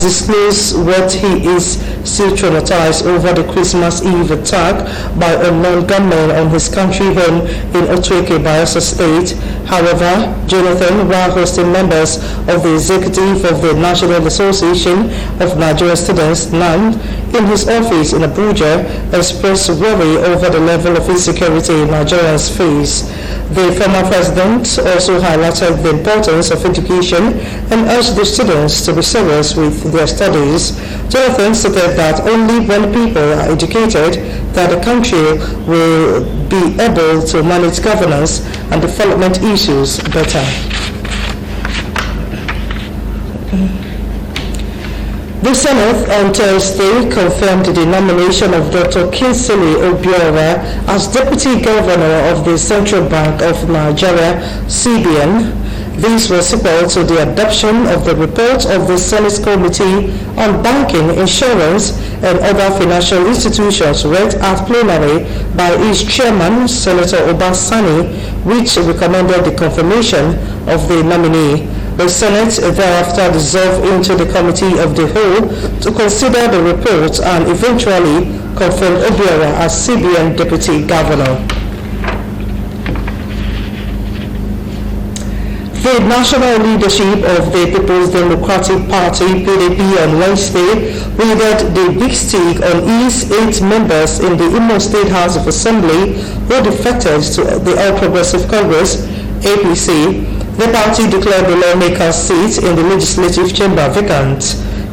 disclosed what he is still traumatized over the Christmas Eve attack by unknown gunmen on his country home in Otueke, Bayelsa State. However, Jonathan, while hosting members of the executive of the National Association of Nigerian Students, NAN, in his office in Abuja, expressed worry over the level of insecurity Nigerians face. The former president also highlighted the importance of education and urged the students to be serious with their studies. Jonathan stated that only when people are educated that the country will be able to manage governance and development issues better. The Senate on Thursday confirmed the nomination of Dr. Kingsley Obiora as Deputy Governor of the Central Bank of Nigeria, CBN. This was equal to the adoption of the report of the Senate Committee on Banking, Insurance, and Other Financial Institutions read at plenary by its chairman, Senator Obasani, which recommended the confirmation of the nominee. The Senate thereafter dissolved into the Committee of the Whole to consider the report and eventually confirmed Obiora as CBN Deputy Governor. The national leadership of the People's Democratic Party, PDP, on Wednesday wielded the big stick on its 8 members in the Imo State House of Assembly who defected to the All Progressive Congress, APC. The party declared the lawmaker's seat in the legislative chamber vacant.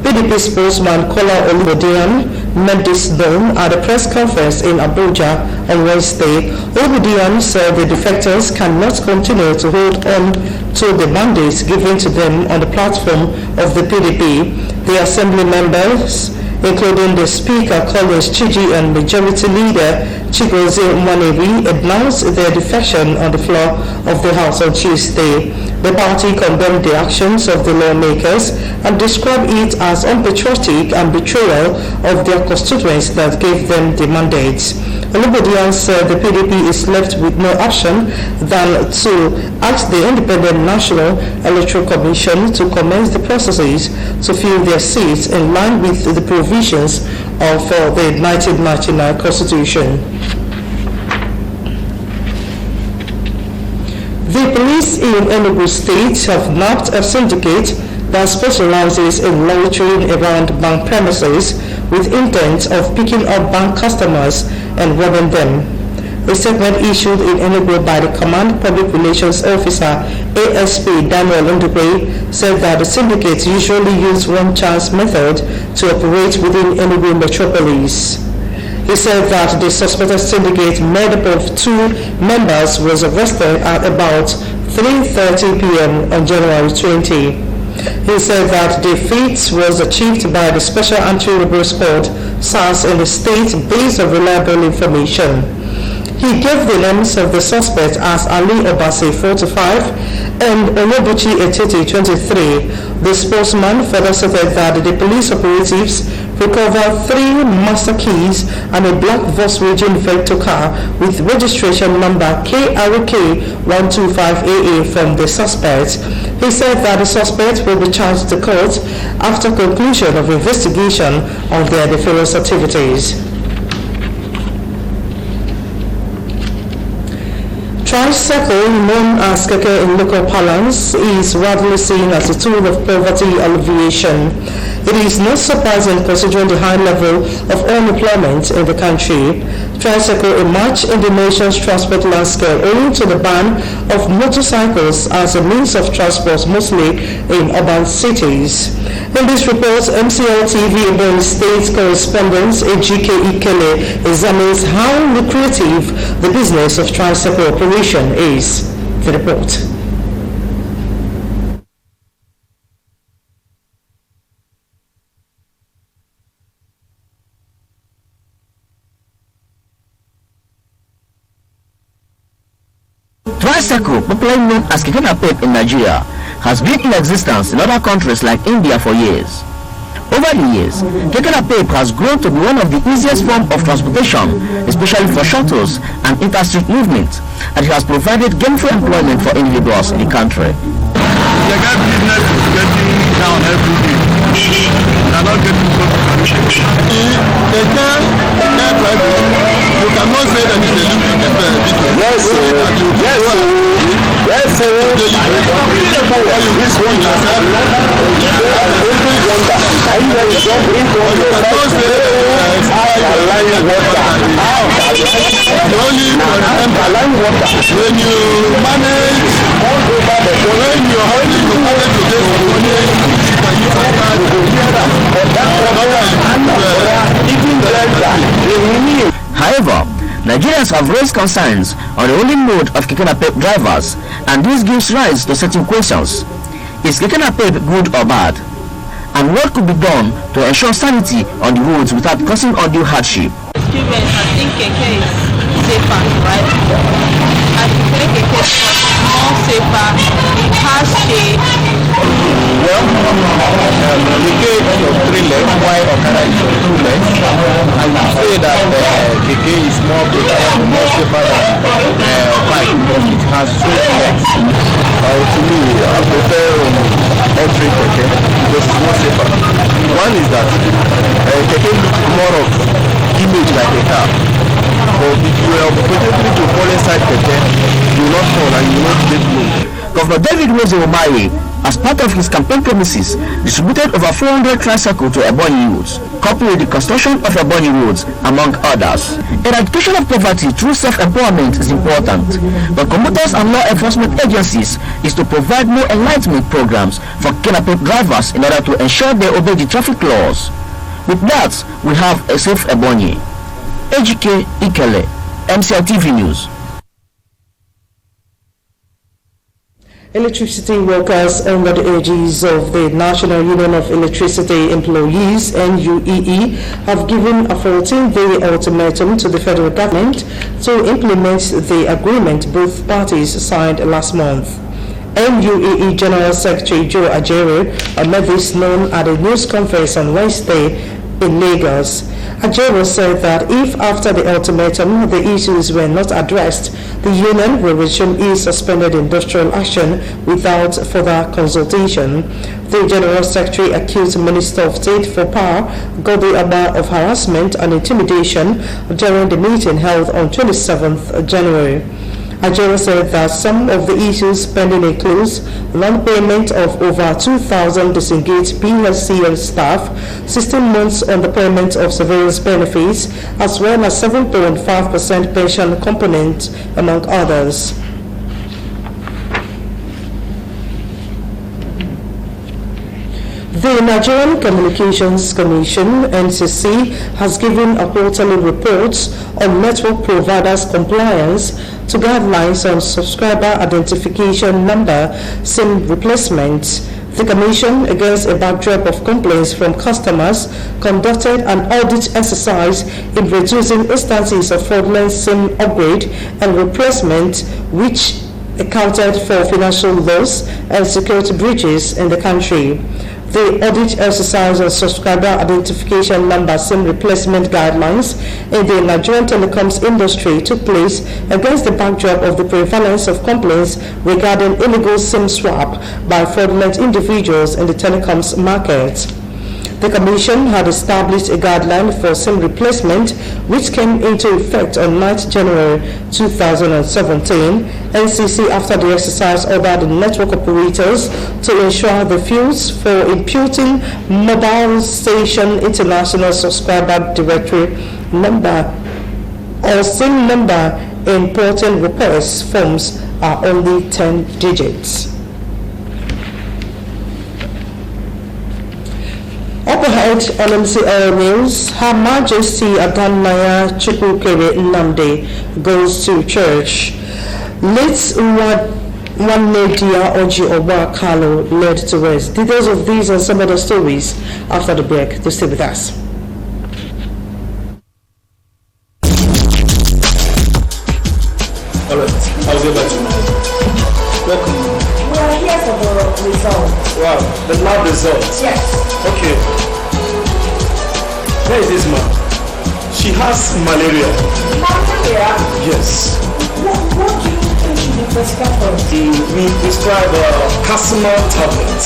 PDP spokesman Kola Olubodiyan made this known at a press conference in Abuja on Wednesday. Olubodiyan said the defectors cannot continue to hold on to the mandates given to them on the platform of the PDP. The assembly members, including the Speaker Collins Chiji and Majority Leader Chigozie Mwanewi, announced their defection on the floor of the House on Tuesday. The party condemned the actions of the lawmakers and described it as unpatriotic and betrayal of their constituents that gave them the mandate. Olubodiyan said the PDP is left with no option than to ask the Independent National Electoral Commission to commence the processes to fill their seats in line with the provisions of the 1999 Constitution. The police in Enugu State have nabbed a syndicate that specializes in loitering around bank premises with intent of picking up bank customers and robbing them. A statement issued in Enugu by the Command Public Relations Officer ASP Daniel Ndukwe said that the syndicate usually use one-chance method to operate within Enugu metropolis. He said that the suspected syndicate made up of 2 members was arrested at about 3:30 p.m. on January 20. He said that the feat was achieved by the Special Anti-Robbery Squad, SARS, in the state based on reliable information. He gave the names of the suspects as Ali Obasi, 45, and Olobuchi Etete, 23. The spokesman further stated that the police operatives recovered 3 master keys and a black Volkswagen Vector car with registration number KRK125AA from the suspect. He said that the suspect will be charged to court after conclusion of investigation of their nefarious activities. Tricycle, known as keke in local parlance, is widely seen as a tool of poverty alleviation. It is not surprising considering the high level of unemployment in the country. Tricycle emerged in the nation's transport landscape owing to the ban of motorcycles as a means of transport, mostly in urban cities. In this report, MCLtv Ebonyi State correspondent Ejike Ikele examines how lucrative the business of tricycle operation is. The report. Tricycle, popularly known as keke napep in Nigeria, has been in existence in other countries like India for years. Over the years, keke napep has grown to be one of the easiest forms of transportation, especially for shuttles and interstate movement, and it has provided gainful employment for individuals in the country. The business is getting down every day. You cannot say that it's a living business. Yes, sir. Yes, sir. Yes, sir. When you manage, when you're holding the money to get However, Nigerians have raised concerns on the rolling mode of Keke Napep drivers, and this gives rise to certain questions. Is Keke Napep good or bad? And what could be done to ensure sanity on the roads without causing undue hardship? Experience, I think Keke is safer, right? I prefer Keke because it's more safer, it has shade. Well, Keke is of 3 legs, while Okada is of 2 legs. I would say that Keke is more preferred, more safer than bike because it has 2 legs. To me, I prefer all 3 Keke because it's more safer. One is that Keke looks more of image like a car. But if you are opportunity to fall inside Keke, you will not fall and you will not get moved. Governor David Umahi, as part of his campaign promises, distributed over 400 tricycles to Ebonyi youths, coupled with the construction of Ebonyi roads, among others. Eradication of poverty through self-empowerment is important, but promoters and law enforcement agencies is to provide more enlightenment programs for Keke Napep drivers in order to ensure they obey the traffic laws. With that, we have a safe Ebonyi. Ejike Ikele, MCLtv News. Electricity workers, under the urges of the National Union of Electricity Employees (NUEE), have given a 14-day ultimatum to the federal government to implement the agreement both parties signed last month. NUEE General Secretary Joe Ajero made this known at a news conference on Wednesday in Lagos. Ajero said that if after the ultimatum the issues were not addressed, the union will resume its suspended industrial action without further consultation. The General Secretary accused Minister of State for Power, Godi Abba, of harassment and intimidation during the meeting held on 27th January. Ajero said that some of the issues pending includes non-payment of over 2,000 disengaged PSCL staff, 16 months on the payment of severance benefits, as well as 7.5% pension component, among others. The Nigerian Communications Commission (NCC) has given a quarterly report on network providers' compliance to guidelines on subscriber identification number SIM replacement. The Commission, against a backdrop of complaints from customers, conducted an audit exercise in reducing instances of fraudulent SIM upgrade and replacement, which accounted for financial loss and security breaches in the country. The audit exercise on subscriber identification number SIM replacement guidelines in the Nigerian telecoms industry took place against the backdrop of the prevalence of complaints regarding illegal SIM swap by fraudulent individuals in the telecoms market. The Commission had established a guideline for SIM replacement, which came into effect on 9th January 2017. NCC, after the exercise, ordered the network operators to ensure the fields for imputing mobile station international subscriber directory number or SIM number in porting request forms are only 10 digits. Up ahead on MCL News, Her Majesty Adanaya Chukwukere Nnamdi goes to church. Late Nwanedia Oji Obakalo led to rest. Details of these and some other stories after the break. To stay with us. Alright, how's your battery? Welcome. We are here for the results. Wow, the lab results. Yes. Okay. Where is this man? She has malaria. Malaria? Yes. What do you think should be prescribed for? We prescribe Casima tablet.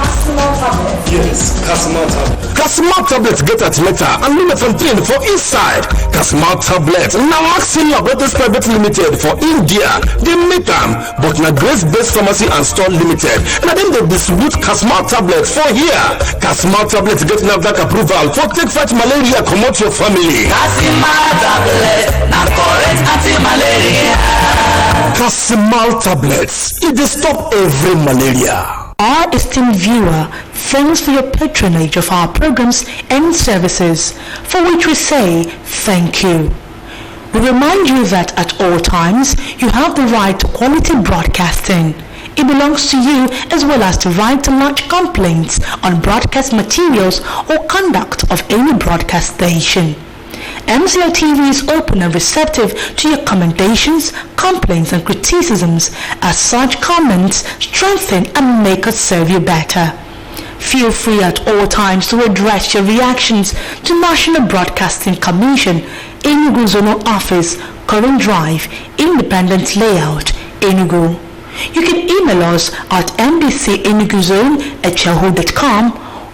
Asthma tablets? Yes, Casmal tablets. Casmal tablets get at letter and lumefantrine for inside. Casmal tablets now Maxim Laboratories Private Limited for India. They make them, but na Grace-based pharmacy and store limited. And then they distribute Casmal tablets for here. Casmal tablets get NAFDAC approval for take fight malaria, comot your family. Casmal tablets, na correct anti-malaria. Casmal tablets, it dey stop every malaria. Our esteemed viewer, thanks for your patronage of our programs and services, for which we say thank you. We remind you that at all times, you have the right to quality broadcasting. It belongs to you as well as the right to lodge complaints on broadcast materials or conduct of any broadcast station. MCLtv is open and receptive to your commendations, complaints and criticisms, as such comments strengthen and make us serve you better. Feel free at all times to address your reactions to National Broadcasting Commission, Enugu Zonal Office, Current Drive, Independent Layout, Enugu. You can email us at mbcenuguzone@yahoo.com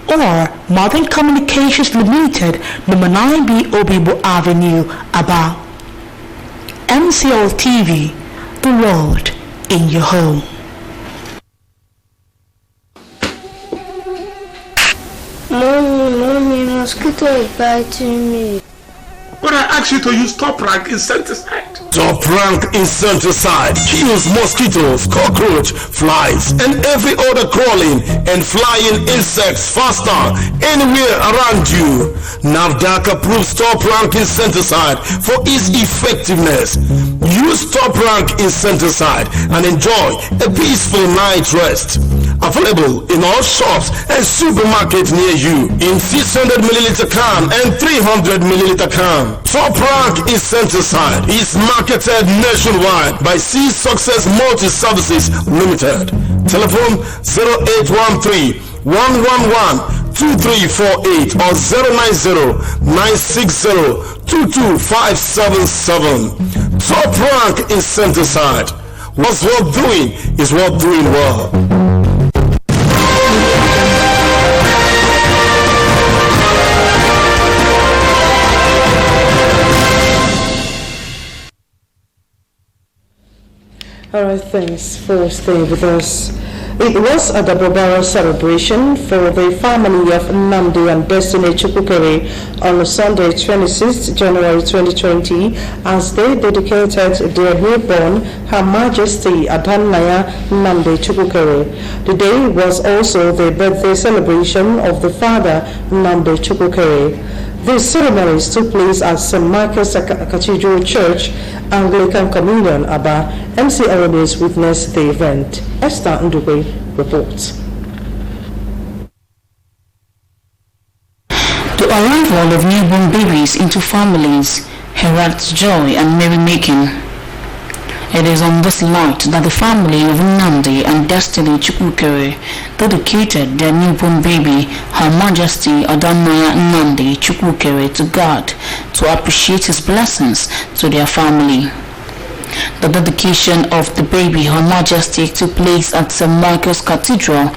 or Modern Communications Limited, number 9B Obibo Avenue, Aba. MCLtv, the world in your home. Mommy, mosquito is biting me. But I asked you to use top rank insecticide. Top rank insecticide kills mosquitoes, cockroach, flies, and every other crawling and flying insects faster anywhere around you. NAFDAC approves top rank insecticide for its effectiveness. Use top rank insecticide and enjoy a peaceful night rest. Available in all shops and supermarkets near you in 600ml can and 300ml can. Top rank insecticide is marketed nationwide by C Success Multi Services Limited. Telephone 0813-111-2348 or 090-960-22577. Top rank insecticide. What's worth doing is worth doing well. Alright, thanks for staying with us. It was a double barrel celebration for the family of Nnamdi and Destiny Chukwukere on Sunday, 26th January 2020, as they dedicated their newborn, Her Majesty Adannaya Nnamdi Chukwukere. The day was also the birthday celebration of the father, Nnamdi Chukwukere. These ceremonies took place at St. Michael's Cathedral Church, Anglican Communion, Aba. MCL News witnessed the event. Esther Ndugwe reports. The arrival of newborn babies into families heralds joy and merrymaking. It is on this light that the family of Nnamdi and Destiny Chukwukere dedicated their newborn baby, Her Majesty Adannaya Nnamdi Chukwukere, to God to appreciate his blessings to their family. The dedication of the baby, Her Majesty, took place at St. Michael's Cathedral.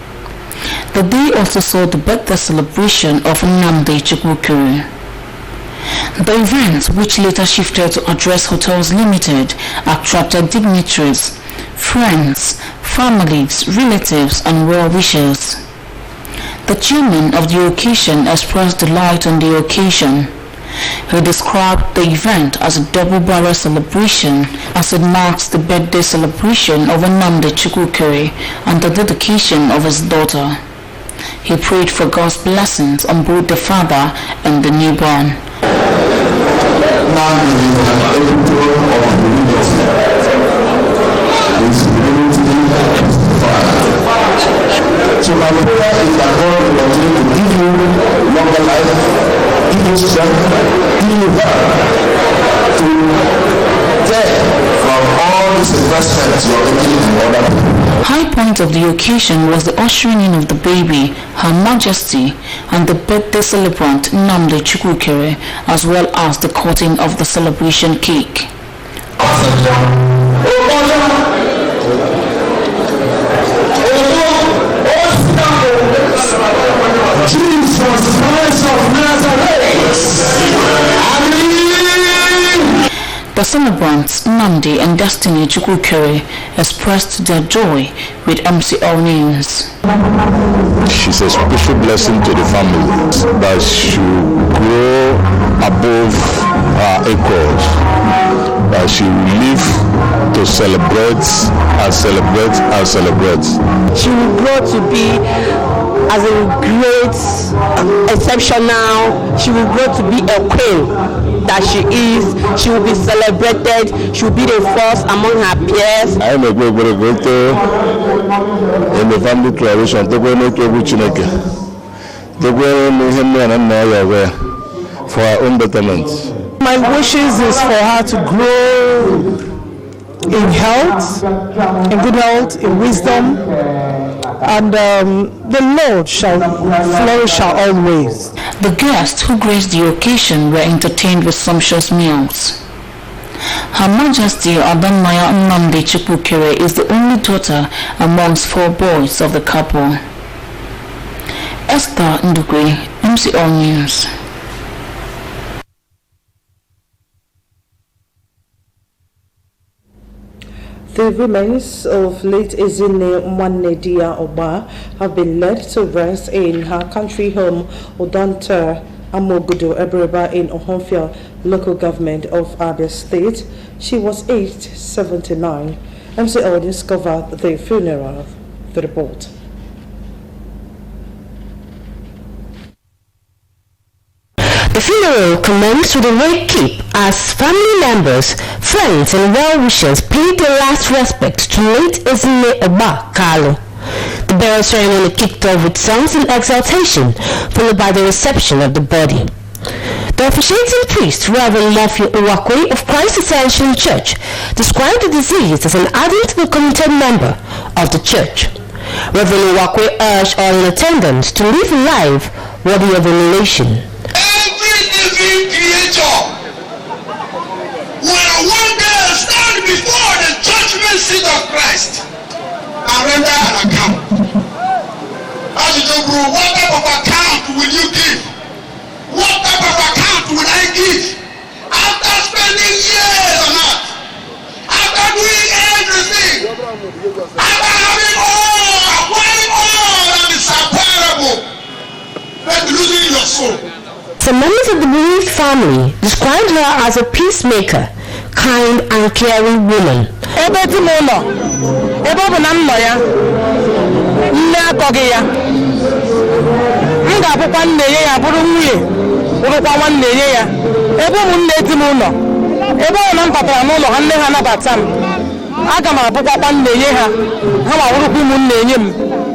The day also saw the birthday celebration of Nnamdi Chukwukere. The event, which later shifted to Address Hotels Limited, attracted dignitaries, friends, families, relatives, and well-wishers. The chairman of the occasion expressed delight on the occasion. He described the event as a double-barrel celebration, as it marks the birthday celebration of Nnamdi Chukwukere and the dedication of his daughter. He prayed for God's blessings on both the father and the newborn. So my prayer is that God will continue to give you longer life, give you strength, give you help to take from all these investments you are making in other people. High point of the occasion was the ushering in of the baby, Her Majesty, and the birthday celebrant Nnamdi Chukwukere, as well as the cutting of the celebration cake. Jesus Christ of Nazareth. Amen. The celebrants, Nandi and Destiny Chukwukere, expressed their joy with MCL News. She's a special blessing to the family that she grow above her equals, that she will live to celebrate and celebrate and celebrate. She will grow to be as a great, exceptional. She will grow to be a queen that she is. She will be celebrated. She will be the first among her peers. I am a great in the family tradition. For our own betterment. My wishes is for her to grow in health, in good health, in wisdom, and the Lord shall flourish her always. The guests who graced the occasion were entertained with sumptuous meals. Her Majesty Adamaya Nnamdi Chukwukere is the only daughter amongst 4 boys of the couple. Esther Ndugwe, MCL News. The remains of late Ezine Nwanedia Oba have been led to rest in her country home, Odanta Amogudu Ebreba in Ohonfia local government of Abia State. She was aged 79. MCL discovered the funeral. The report. The funeral commenced with a red cape as family members, friends and well-wishers paid their last respect to late Ezine Oba Kalu. The burial ceremony kicked off with songs and exaltation, followed by the reception of the body. The officiating priest, Reverend Murphy Uwakwe of Christ Ascension Church, described the deceased as an ardent and committed member of the church. Reverend Uwakwe urged all in attendance to live a life worthy of emulation. Creator will one day stand before the judgment seat of Christ and render an account. As you don't know, what type of account will you give? What type of account will I give? After spending years on earth, after doing everything, after having all, acquiring all that is acquirable, but losing your soul. Some members of the bereaved family described her as a peacemaker, kind and caring woman.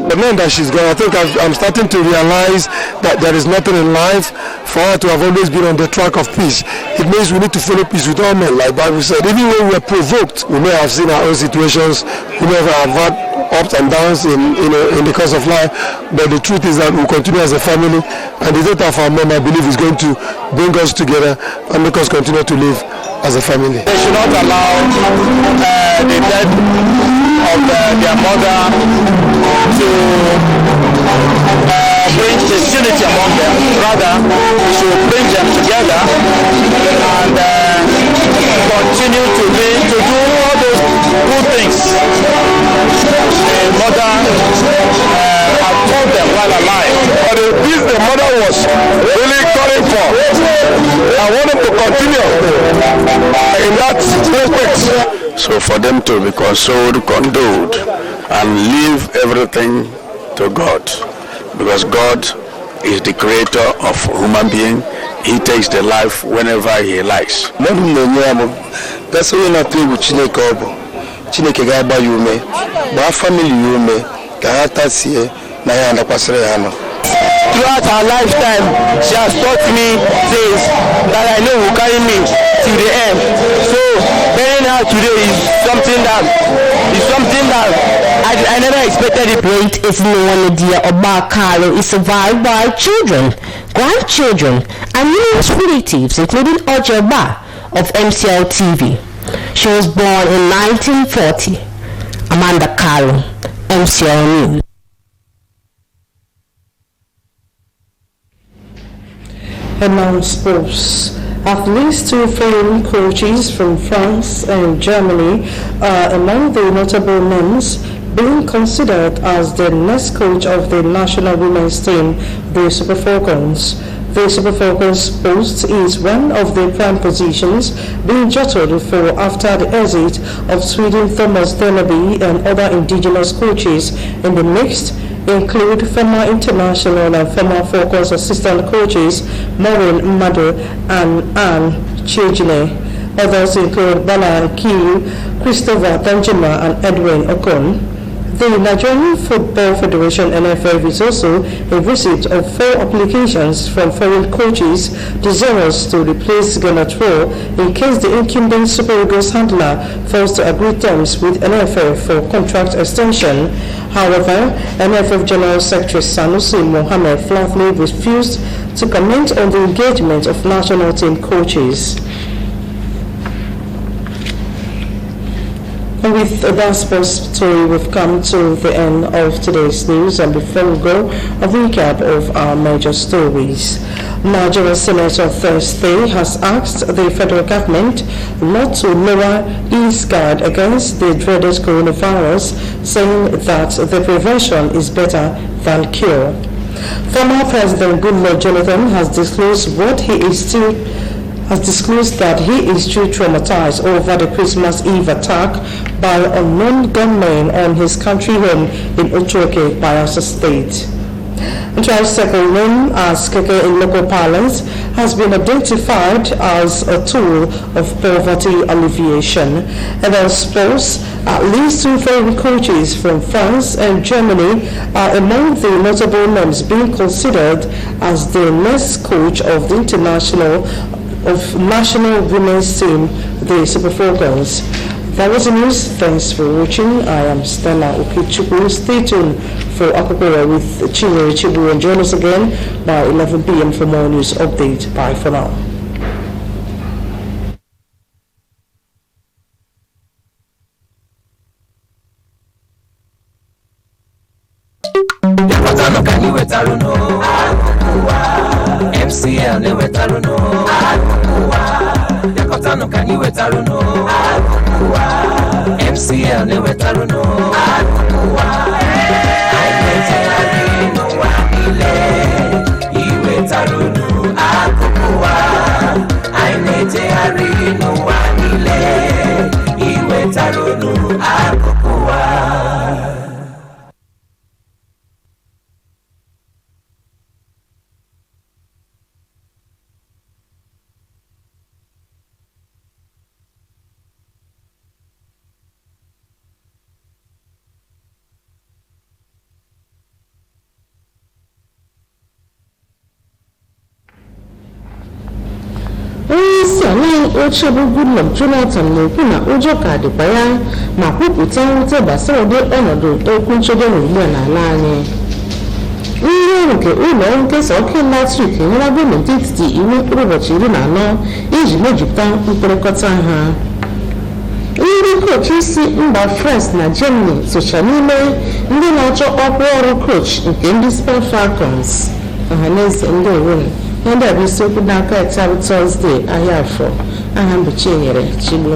The man that she's gone, I think I'm starting to realize that there is nothing in life for her to have always been on the track of peace. It means we need to follow peace with all men, like Bible said. Even when we are provoked, we may have seen our own situations, we may have had ups and downs in the course of life, but the truth is that we continue as a family, and the death of our mom, I believe, is going to bring us together and make us continue to live as a family. They should not allow the death of their mother to bring disunity among them. Rather, we should bring them together and continue to do all those good things the mother had told them while alive. But this the mother was really calling for. I want them to continue in that respect. So for them to be consoled, condoled, and leave everything to God, because God is the creator of human being. He takes the life whenever he likes. Throughout her lifetime, she has taught me things that I know will carry me to the end. So burying her today is something that I never expected it. Late Ezine Nwanedia Oba Kalu is survived by children, grandchildren, and numerous relatives, including Oja Oba of MCLtv. She was born in 1940. Amanda Kalu, MCL News. Among sports, at least 2 foreign coaches from France and Germany are among the notable names being considered as the next coach of the national women's team, the Super Falcons. The Super Falcons post is one of the prime positions being jotted for after the exit of Sweden Thomas Delaby and other indigenous coaches in the mix include former international and former Falcons assistant coaches Maureen Madu and Anne Chijine. Others include Bala Kiu, Christopher Danjuma and Edwin Okon. The Nigerian Football Federation NFF is also a receipt of 4 applications from foreign coaches desirous to replace Ganatro in case the incumbent Super Eagles handler fails to agree terms with NFF for contract extension. However, NFF General Secretary Sanusi Mohammed flatly refused to comment on the engagement of national team coaches. And with that sports story, we've come to the end of today's news, and before we go, a recap of our major stories. Nigeria Senator Thursday has asked the federal government not to lower its guard against the dreaded coronavirus, saying that the prevention is better than cure. Former President Goodluck Jonathan has disclosed that he is still traumatized over the Christmas Eve attack by unknown gunmen on his country home in Ochoke, Bayelsa State. A tricycle known as Keke in local parlance has been identified as a tool of poverty alleviation. And on sports, at least 2 foreign coaches from France and Germany are among the notable names being considered as the next coach of the national women's team, the Super Falcons. That was the news. Thanks for watching. I am Stella Okichukwu. Stay tuned for Akokora with Chinwe Chibu and join us again by 11 p.m. for more news update. Bye for now. MCL Yakotano can you wetaruno MCL ne wetaruno I wetaruno wakile iwetaruno akukuwa I wetaruno wakile iwetaruno akukuwa. Ochebu Goodluck Jonathan na-ekwu na ụjọ ka dịkwa ya ma kwupụta mwute gbasara ụdị ọnọdụ okwu nchebe ugbu a n'ala anyị. Ihe nke ụlọ nkesa ọkụ latrik enyela gọọmenti etiti iwu mkpụrụ ụbọchị 14 iji mejupụta mkpịrịkọta ha. Ndị kochi isi mba France na Germany socha n'ime ndị na-achọ ọkwa ọrụ coach nke ndị Super Falcons. Ọhaneze ndị owen ndị a bụ isiokwu n'aka taa bụ Tọzdee ahịa afọ. Aha m bụ Chinyere Chigbu.